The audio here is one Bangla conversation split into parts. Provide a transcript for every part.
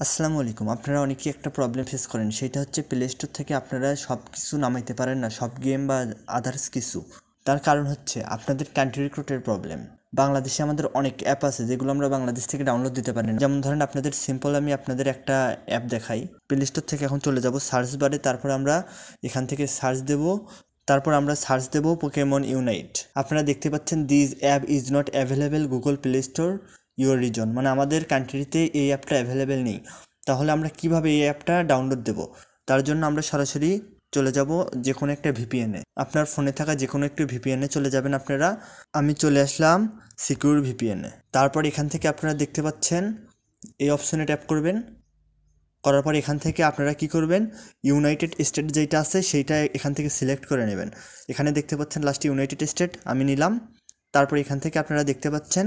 আসসালামু আলাইকুম। আপনারা অনেকেই একটা প্রবলেম ফেস করেন, সেটা হচ্ছে প্লে স্টোর থেকে আপনারা সব কিছু নামাইতে পারেন না, সব গেম বা আদার্স কিছু। তার কারণ হচ্ছে আপনাদের কান্ট্রি কোডের প্রবলেম। বাংলাদেশে আমাদের অনেক অ্যাপ আছে যেগুলো আমরা বাংলাদেশ থেকে ডাউনলোড দিতে পারি না। যেমন ধরেন আপনাদের সিম্পল আমি আপনাদের একটা অ্যাপ দেখাই। প্লে স্টোর থেকে এখন চলে যাব সার্চ বারে, তারপর আমরা এখান থেকে সার্চ দেব, তারপর আমরা সার্চ দেব পোকেমন ইউনাইট। আপনারা দেখতে পাচ্ছেন this app is not available Google play store your reason, মানে আমাদের কান্ট্রিতে এই অ্যাপটা অ্যাভেলেবেল নেই। তাহলে আমরা কিভাবে এই অ্যাপটা ডাউনলোড দেব? তার জন্য আমরা সরাসরি চলে যাব যে কোনো একটা ভিপিএনে। আপনার ফোনে থাকা যে কোনো একটি ভিপিএনে চলে যাবেন আপনারা। আমি চলে আসলাম সিকিউর ভিপিএনে। তারপর এখান থেকে আপনারা দেখতে পাচ্ছেন এই অপশনে ট্যাপ করবেন। করার পর এখান থেকে আপনারা কি করবেন, ইউনাইটেড স্টেট যেটা আছে সেইটা এখান থেকে সিলেক্ট করে নেবেন। এখানে দেখতে পাচ্ছেন লাস্টে ইউনাইটেড স্টেট আমি নিলাম। তারপর এখান থেকে আপনারা দেখতে পাচ্ছেন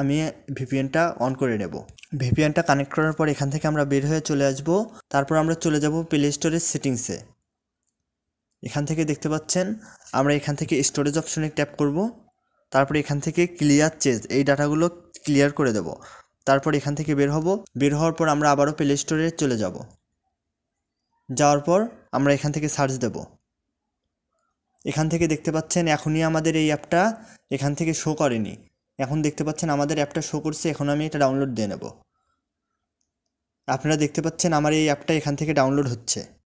আমি ভিপিএনটা অন করে নেব। ভিপিএনটা কানেক্ট করার পর এখান থেকে আমরা বের হয়ে চলে আসব। তারপর আমরা চলে যাব প্লে স্টোরের সেটিংসে। এখান থেকে দেখতে পাচ্ছেন আমরা এখান থেকে স্টোরেজ অপশনে ট্যাপ করব। তারপর এখান থেকে ক্লিয়ার চেঞ্জ এই ডাটাগুলো ক্লিয়ার করে দেব। তারপর এখান থেকে বের হব। বের হওয়ার পর আমরা আবারও প্লে স্টোরে চলে যাব। যাওয়ার পর আমরা এখান থেকে সার্চ দেব। এখান থেকে দেখতে পাচ্ছেন এখনই আমাদের এই অ্যাপটা এখান থেকে শো করেনি। এখন দেখতে পাচ্ছেন আমাদের অ্যাপটা শো করছে। এখন আমি এটা ডাউনলোড দিয়ে নেব। আপনারা দেখতে পাচ্ছেন আমার এই অ্যাপটা এখান থেকে ডাউনলোড হচ্ছে।